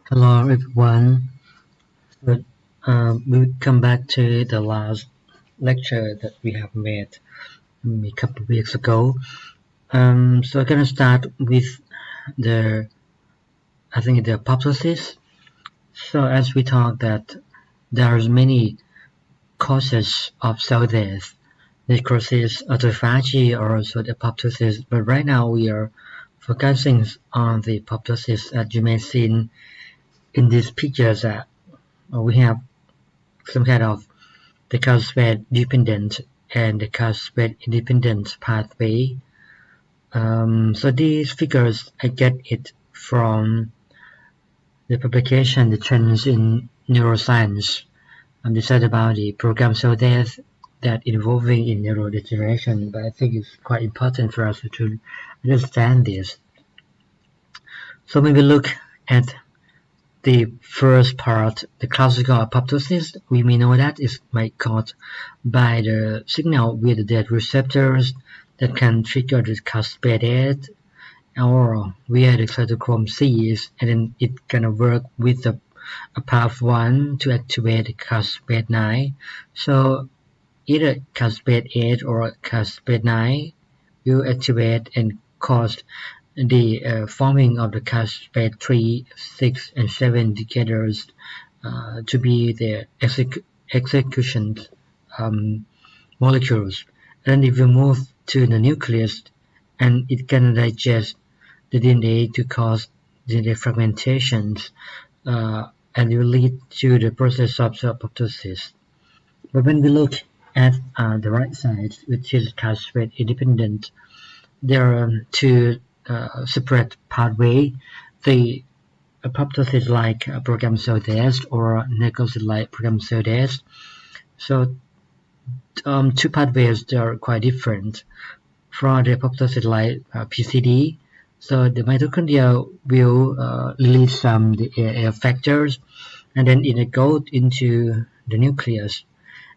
Hello everyone. Good. We'll come back to the last lecture that we have made a couple of weeks ago. So I'm gonna start with the apoptosis. So as we talked that there's many causes of cell death, necrosis, autophagy, or also the apoptosis. But right now we are focusing on the apoptosis. As you may see in these pictures, that we have some kind of the causeway dependent and the causeway independent pathway. So these figures I get it from the publication The Trends in Neuroscience. They said about the program cell death that involving in neurodegeneration, but I think it's quite important for us to understand this. So when we look at the first part, the classical apoptosis, we may know that is caused by the signal with the death receptors that can trigger the caspase 8 or via the cytochrome Cs, and then it can work with the path1 to activate the caspase 9. So either caspase 8 or caspase 9 will activate and cause the forming of the caspase 3, 6, and 7 decaders to be the execution molecules. And if you move to the nucleus, and it can digest the DNA to cause DNA fragmentations, and will lead to the process of apoptosis. But when we look at the right side, which is caspase independent, there are two separate pathway. The apoptosis like program cell death or necrosis like program cell death. So two pathways that are quite different. For the apoptosis like PCD, so the mitochondria will release some the factors, and then it goes into the nucleus,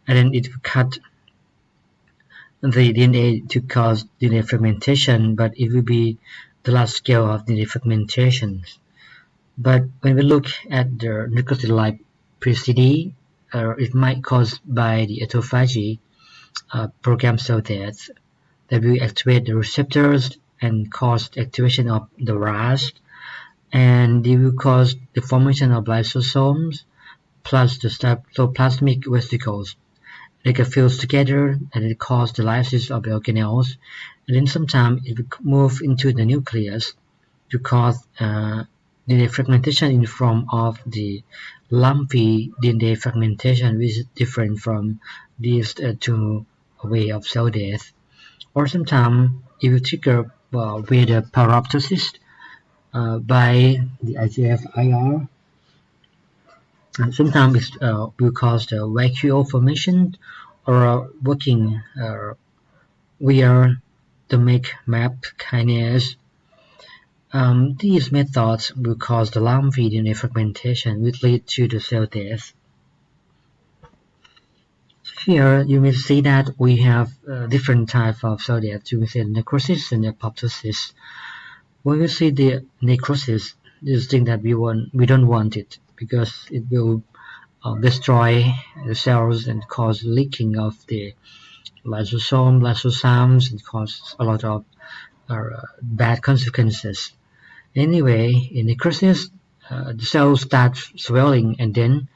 and then it will cut the DNA to cause DNA fragmentation, but it will be the large scale of DNA fragmentations. But when we look at the necrosis like PCD, it might caused by the autophagy program cell death that will activate the receptors and cause the activation of the RAS, and it will cause the formation of lysosomes plus the cytoplasmic vesicles. They get fused together and it causes the lysis of the organelles, and then sometimes it will move into the nucleus to cause DNA fragmentation in the form of the lumpy DNA fragmentation, which is different from these two way of cell death. Or sometimes it will trigger with the apoptosis by the IGF-IR. And sometimes it will cause the vacuole formation or working via the MAP kinase. These methods will cause the lumpy DNA fragmentation, which lead to the cell death. Here you will see that we have different types of cell death. You will see necrosis and apoptosis. When we see the necrosis, this is thing that we don't want it, because it will destroy the cells and cause leaking of the lysosomes, and cause a lot of bad consequences. Anyway, in necrosis, the cells start swelling, and then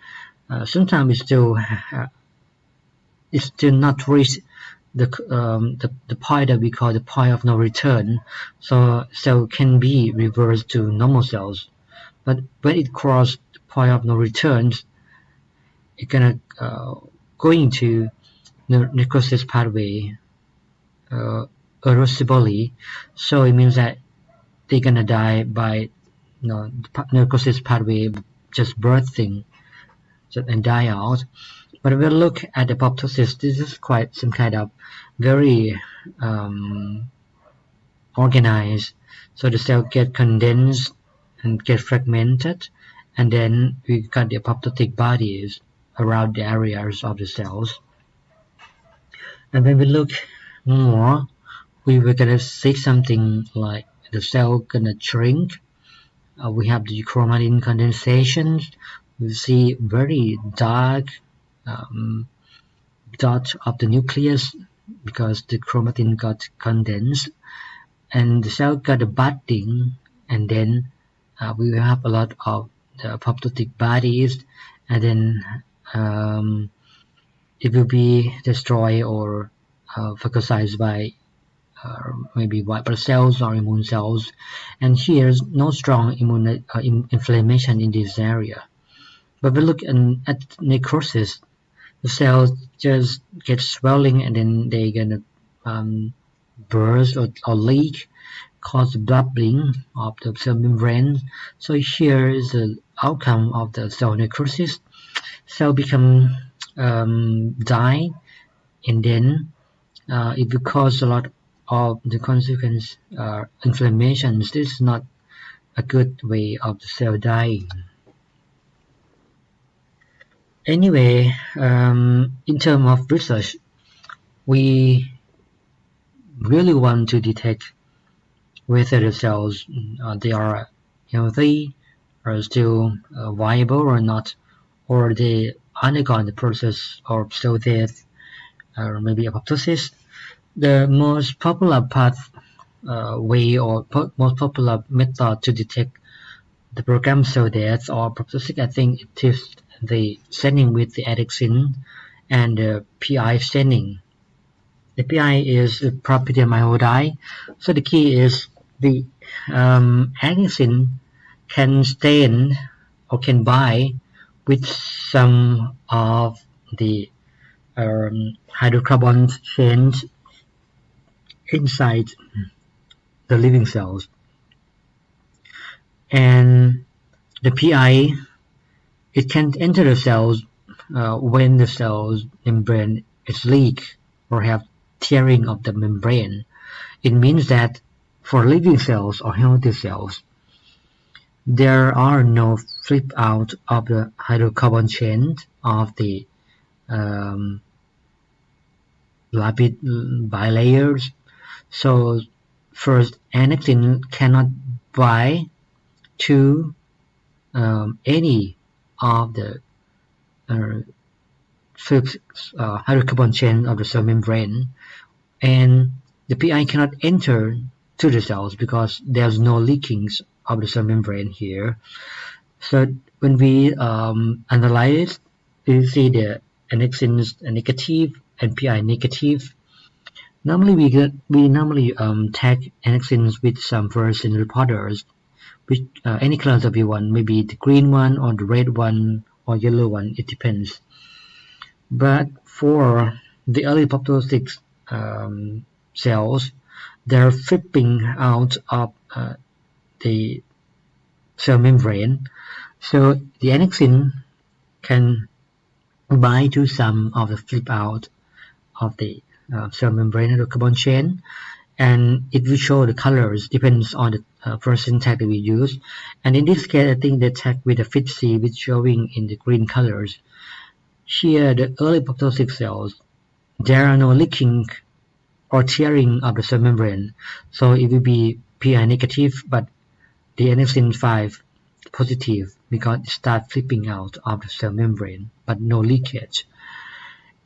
sometimes it still not reach the point that we call the point of no return. So cell can be reversed to normal cells, but when it crosses the point of no return, it's gonna go into the necrosis pathway irreversibly. So it means that they're gonna die by the necrosis pathway just birthing and die out. But when we look at the apoptosis, this is quite some kind of very organized. So the cell get condensed and get fragmented, and then we got the apoptotic bodies around the areas of the cells. And when we look more, we were gonna see something like the cell gonna shrink, we have the chromatin condensations. We see very dark dot of the nucleus because the chromatin got condensed, and the cell got a budding, and then we will have a lot of the apoptotic bodies, and then it will be destroyed or phagocytized by maybe white blood cells or immune cells, and here's no strong immune inflammation in this area. But we look at necrosis. The cells just get swelling, and then they gonna burst or leak, cause bubbling of the cell membrane. So here is the outcome of the cell necrosis. Cell become die, and then it will cause a lot of the consequence inflammations. This is not a good way of the cell dying. Anyway, in terms of research, we really want to detect whether the cells they are healthy or still viable or not, or they undergone the process of cell death or maybe apoptosis. The most popular way or most popular method to detect the programmed cell death or apoptosis, I think it is the staining with the annexin and the PI staining. The PI is a propylamide iodide, so the key is the annexin can stain or can bind with some of the hydrocarbon chains inside the living cells, and the PI, it can enter the cells when the cell's membrane is leak or have tearing of the membrane. It means that for living cells or healthy cells, there are no flip out of the hydrocarbon chain of the lipid bilayers. So first, annexin cannot bind to any of the hydrocarbon chain of the cell membrane, and the PI cannot enter to the cells because there's no leakings of the cell membrane here. So when we analyze, you see the annexins negative and PI negative. Normally we normally tag annexins with some fluorescent reporters, which any colors that you want, maybe the green one or the red one or yellow one, it depends. But for the early apoptotic cells, they're flipping out of the cell membrane, so the annexin can bind to some of the flip out of the cell membrane hydrocarbon chain, and it will show the colors depends on the fluorescent tag that we use. And in this case, I think the tag with the FIT-C with showing in the green colors. Here, the early apoptotic cells, there are no leaking or tearing of the cell membrane, so it will be PI negative, but the annexin 5 positive because it starts flipping out of the cell membrane, but no leakage.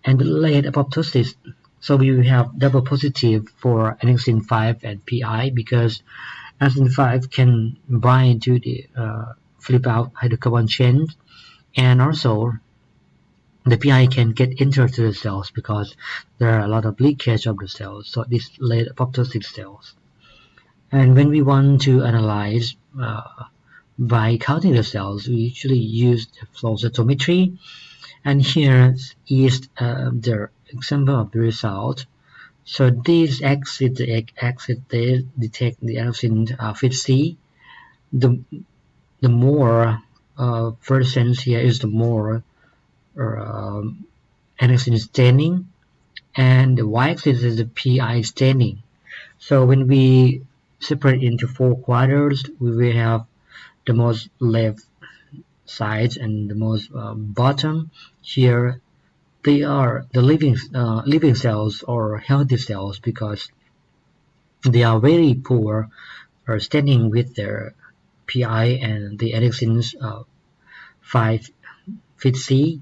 And the late apoptosis, so we will have double positive for annexin 5 and PI because annexin 5 can bind to the flip out hydrocarbon chain, and also the PI can get into the cells because there are a lot of leakage of the cells, so this late apoptotic cells. And when we want to analyze by counting the cells, we usually use the flow cytometry, and here is the example of the result. So this axis, the x-axis, they detect the annexin FIT-C. The more fluorescence here is the more annexin staining, and the y-axis is the PI staining. So when we separate into 4 quarters, we will have the most left side and the most bottom. Here they are the living cells or healthy cells because they are very poor or staining with their PI and the annexins 5-5C.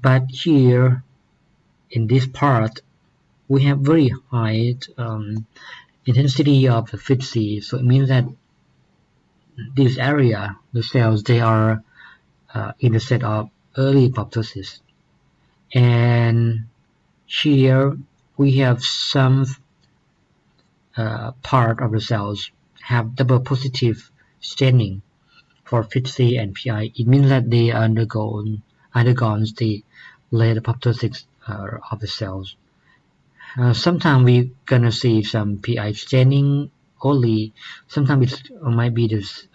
But here in this part we have very high intensity of the 5C, so it means that this area, the cells, they are in the state of early apoptosis. And here we have some part of the cells have double positive staining for 5C and PI. It means that they undergone the late apoptosis of the cells. Sometimes we're gonna see some PI staining only. Sometimes it might be this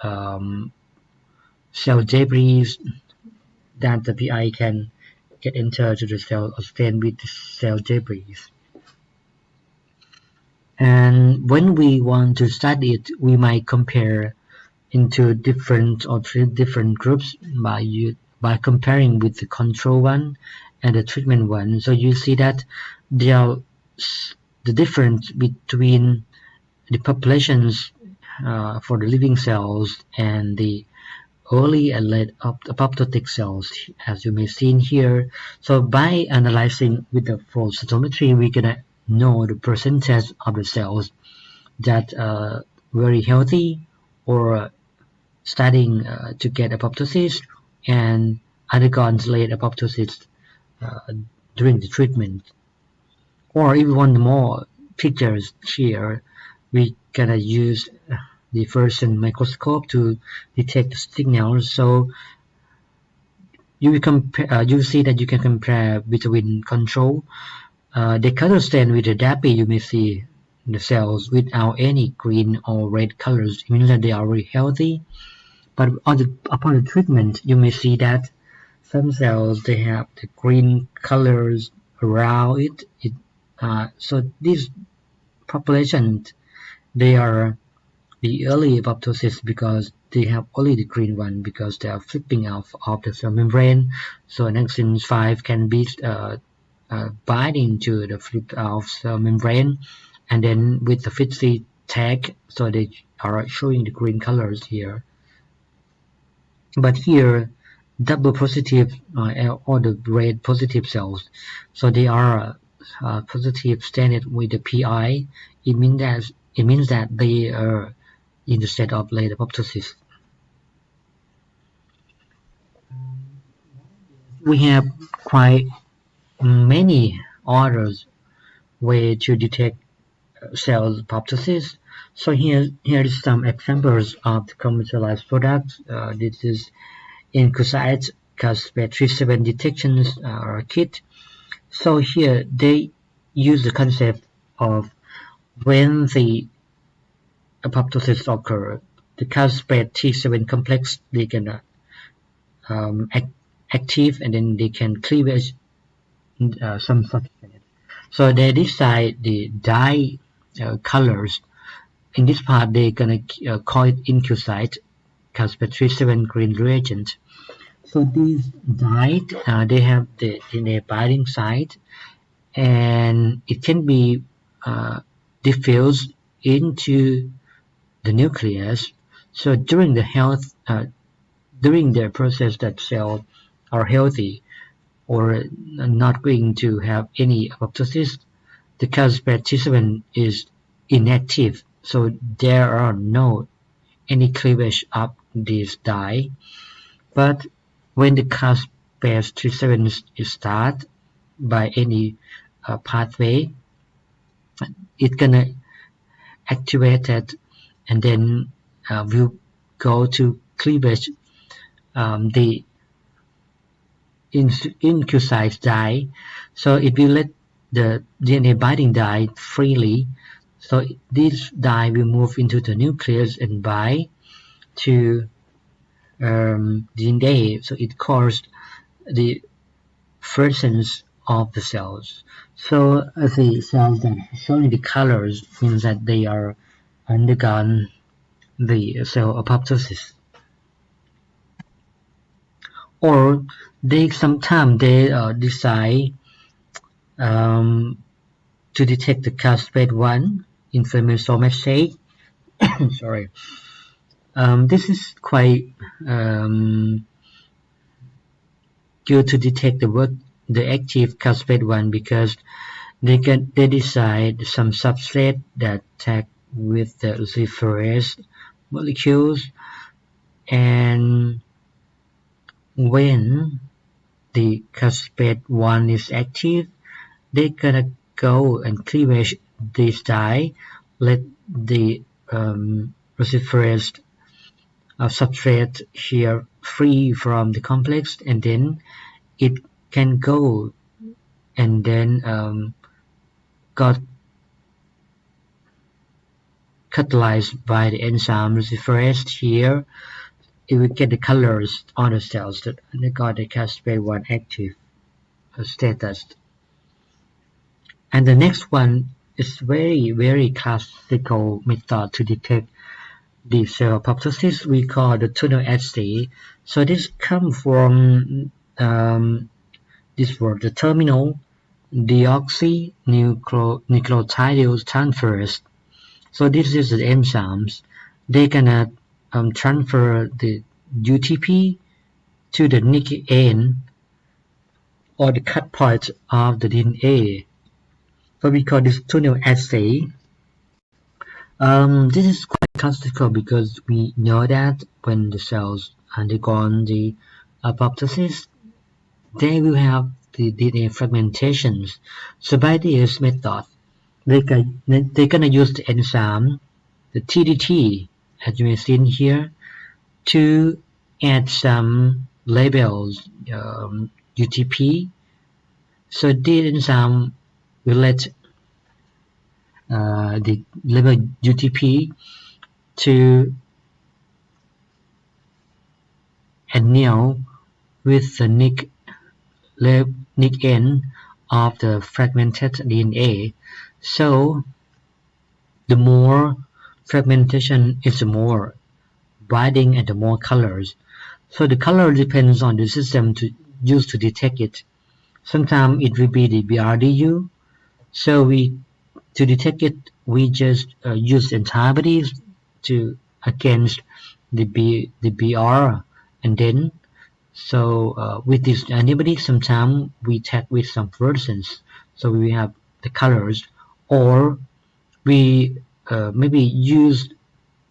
cell debris that the PI can get into the cell or stain with the cell debris. And when we want to study it, we might compare into different or three different groups by comparing with the control one and the treatment one. So you see that the difference between the populations for the living cells and the early and late apoptotic cells, as you may see in here. So by analyzing with the flow cytometry, we're gonna know the percentage of the cells that are very healthy or starting to get apoptosis and undergone late apoptosis during the treatment. Or if we want more pictures here, we gonna use the fluorescent microscope to detect the signals. So you see that you can compare between control. The color stain with the DAPI, you may see the cells without any green or red colors. It means that they are very healthy. But upon the treatment, you may see that some cells, they have the green colors around it. So these populations, they are the early apoptosis because they have only the green one, because they are flipping off of the cell membrane. So annexin 5 can be binding to the flipped off cell membrane, and then with the 5C tag, so they are showing the green colors here. But here, double positive or the red positive cells, so they are positive stained with the PI. It means that they are in the state of late apoptosis. We have quite many other ways to detect cell apoptosis. So here is some examples of the commercialized products. This is Incucyte caspase-3-7 detections kit. So here they use the concept of when the apoptosis occurs, the caspase-3-7 complex, they can active, and then they can cleavage some substrate. So they decide the dye colors. In this part, they're gonna call it Incucyte caspase-3-7 green reagent. So these dyes, they have the DNA binding site, and it can be diffused into the nucleus. So during the process that cells are healthy or not going to have any apoptosis, the caspase-3-7 is inactive. So there are no any cleavage of this dye. But when the caspase-3-7 is started by any pathway, it's gonna activate it, and then will go to cleavage the Incucyte dye. So it will let the DNA binding dye freely. So this dye will move into the nucleus and bind to DNA. So it causes the fluorescence of the cells. So the cells that are showing the colors means that they are undergone the cell apoptosis. Or they sometimes decide to detect the caspase-1 inflammatory assay. Sorry. This is quite good to detect the active caspase-1 because they decide some substrate that tag with the luciferase molecules, and when the caspase-1 is active, they're gonna go and cleavage this dye, let the luciferase substrate here free from the complex, and then it can go and then got catalyzed by the enzyme luciferase here. It will get the colors on the cells that they got the caspase-1 active status. And the next one is very classical method to detect the cell apoptosis. We call the tunnel assay. So this comes from this word, the terminal deoxynucleotide transferase. So this is the enzymes. They gonna transfer the UTP to the nick end or the cut point of the DNA. So we call this tunnel assay. This is quite classical because we know that when the cells undergo the apoptosis, they will have the DNA fragmentations. So by this method, they're gonna use the enzyme, the TDT, as you may see in here, to add some labels, UTP. So the enzyme will let the label UTP to anneal with the nick end of the fragmented DNA. So the more fragmentation is the more binding and the more colors. So the color depends on the system to use to detect it. Sometimes it will be the BRDU. So to detect it, we just use antibodies against the BR, and then with this antibody, sometimes we tag with some fluorescence, so we have the colors, or we maybe use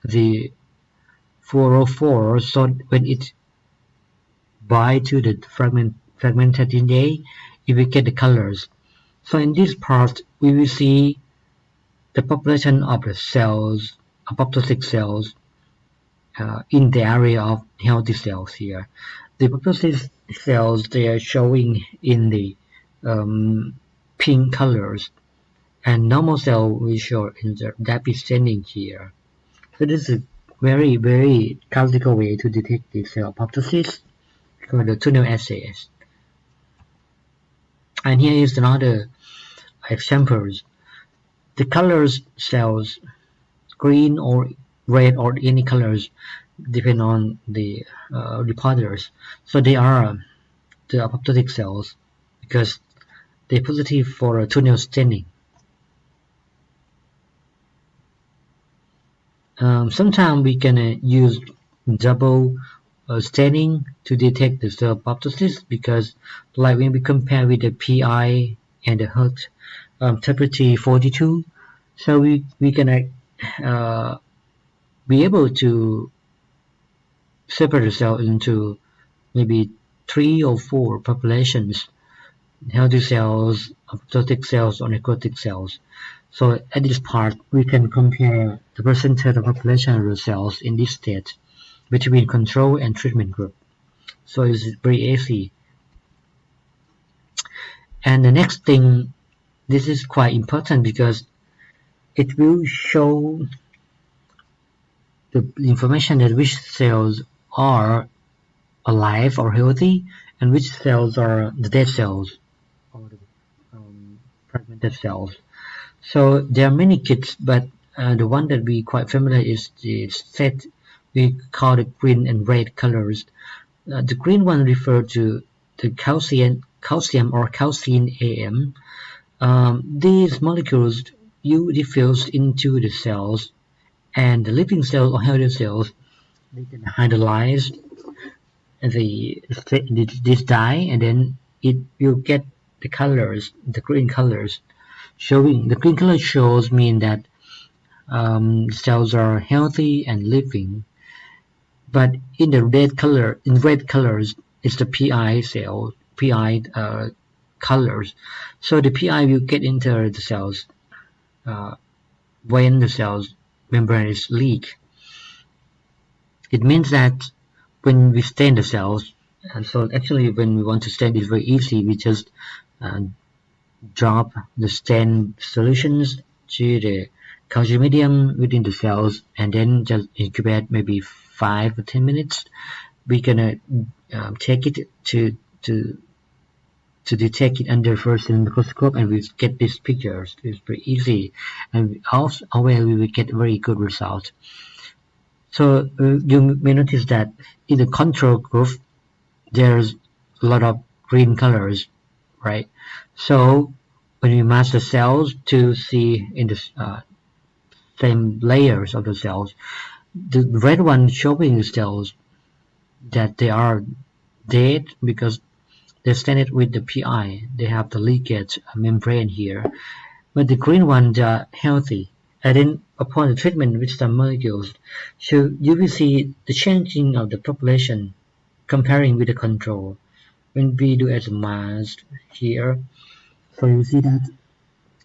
the 404, so when it bind to the fragmented DNA, it will get the colors. So in this part, we will see the population of the cells, apoptotic cells, in the area of healthy cells here. The apoptosis cells, they are showing in the pink colors, and normal cell will show in the descending here. So this is a very classical way to detect the cell apoptosis called the tunnel assays. And here is another examples. The colors cells, green or red or any colors, depend on the reporters. So they are the apoptotic cells because they're positive for a tunnel staining. Sometimes we can use double staining to detect the cell apoptosis, because like when we compare with the PI and the HERT 42, so we can be able to separate the cell into maybe 3 or 4 populations: healthy cells, apoptotic cells, or necrotic cells. So at this part, we can compare the percentage of population of the cells in this state between control and treatment group. So it's very easy. And the next thing, this is quite important because it will show the information that which cells are alive or healthy and which cells are the dead cells or the fragmented cells. So there are many kits, but the one that we quite familiar is the set we call the green and red colors. The green one refer to the calcium or calcine AM. These molecules you diffuse into the cells, and the living cells or healthy cells they can hydrolyze this dye, and then it will get the colors, the green colors. Showing the green color shows mean that cells are healthy and living. But in the red colors, it's the PI cell, PI colors. So the PI will get into the cells when the cell's membrane is leak. It means that when we stain the cells, and so actually when we want to stain, it's very easy. We just drop the stain solutions to the culture medium within the cells, and then just incubate maybe 5 or 10 minutes. We're gonna take it to detect it under first microscope, and we get these pictures. It's pretty easy, and also we will get very good results. So you may notice that in the control group there's a lot of green colors, right? So when we mask the cells to see in the same layers of the cells, the red one showing the cells that they are dead because they stand it with the PI. They have the leakage membrane here, but the green ones are healthy. And then upon the treatment with some molecules, so you will see the changing of the population comparing with the control. When we do as a mask here, so you see that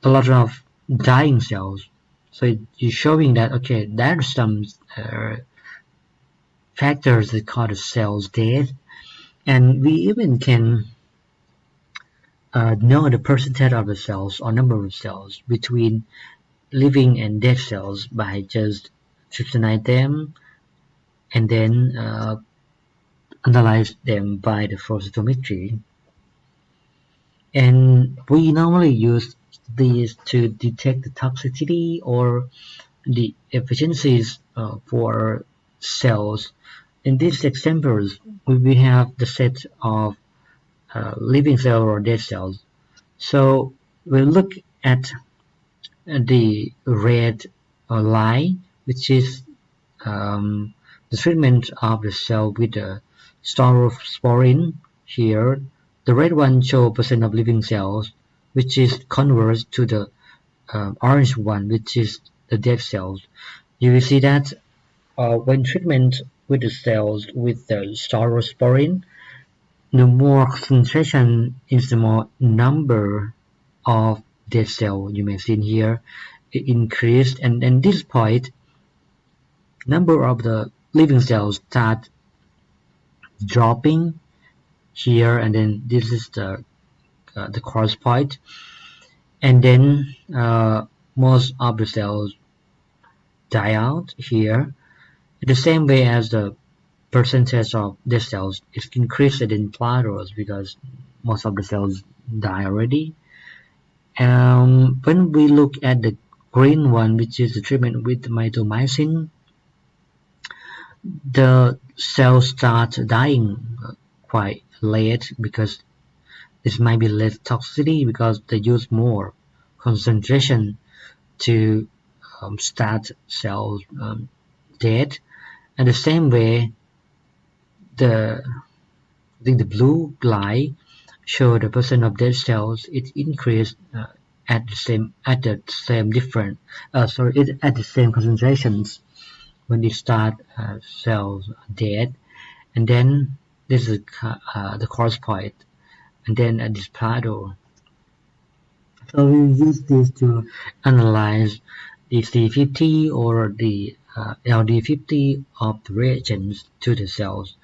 a lot of dying cells. So it's showing that okay, there are some factors that cause the cells dead, and we even can know the percentage of the cells or number of cells between living and dead cells by just trypsinate them and then analyze them by the flow cytometry. And we normally use these to detect the toxicity or the efficiencies for cells. In these examples, we have the set of living cells or dead cells. So we'll look at the red line, which is the treatment of the cell with the staurosporin here. The red one shows percent of living cells, which is converse to the orange one, which is the dead cells. You will see that when treatment with the cells with the staurosporin, the more concentration is the more number of dead cell. You may see here it increased, and at this point number of the living cells start dropping here, and then this is the cross point, and then most of the cells die out here. The same way as the percentage of dead cells is increased in plateaus because most of the cells die already. When we look at the green one, which is the treatment with mitomycin, the cells start dying quite late because this might be less toxicity because they use more concentration to start cells dead. And the same way, the blue line show the percent of dead cells. It increased at the same concentrations when they start cells dead, and then this is the cross point, and then at this plateau. So we use this to analyze the C50 or the LD50 of the reagents to the cells.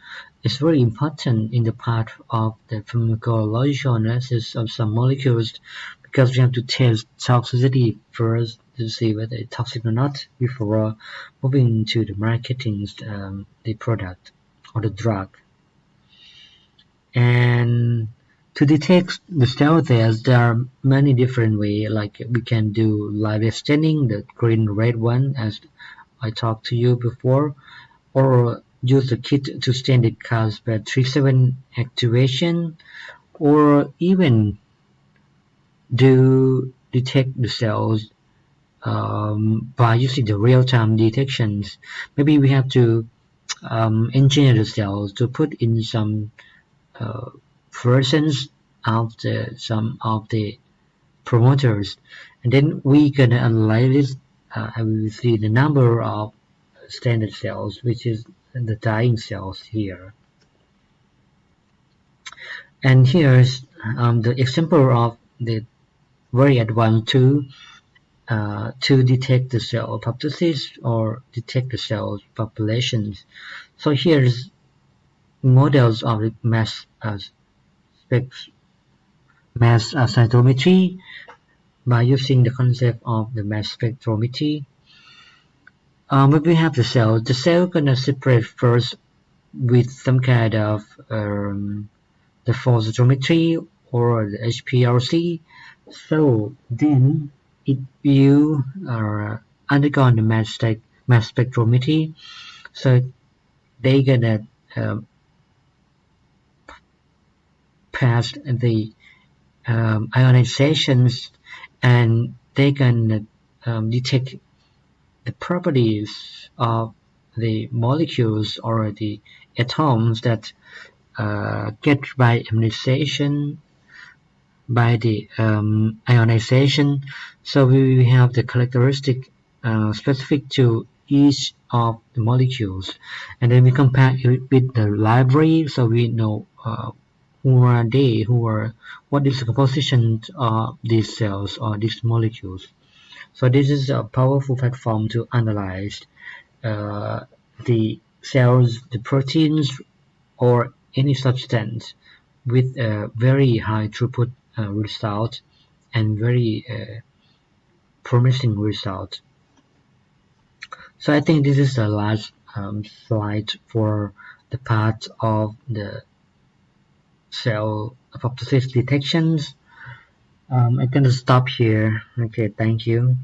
It's very important in the part of the pharmacological analysis of some molecules because we have to test toxicity first to see whether it's toxic or not before moving to the marketing the product or the drug. And to detect the cell death, there are many different ways. Like we can do live staining, the green red one, as I talked to you before, or use the kit to stain the caspase-37 activation, or even detect the cells by using the real-time detections. Maybe we have to engineer the cells to put in some versions of some of the promoters, and then we gonna analyze this and we will see the number of standard cells, which is the dying cells here. And here's the example of the very advanced tool to detect the cell apoptosis or detect the cell populations. So here's models of the mass cytometry by using the concept of the mass spectrometry. When we have the cell gonna separate first with some kind of the flow cytometry or the HPLC. So then if you are undergone the mass spectrometry, so they gonna pass the ionizations, and they can detect the properties of the molecules or the atoms that get by ionization, by the ionization. So we have the characteristic specific to each of the molecules, and then we compare it with the library, so we know who are they, what is the composition of these cells or these molecules. So this is a powerful platform to analyze the cells, the proteins, or any substance with a very high throughput result and very promising result. So I think this is the last slide for the part of the cell apoptosis detections. I'm going to stop here. Okay, thank you.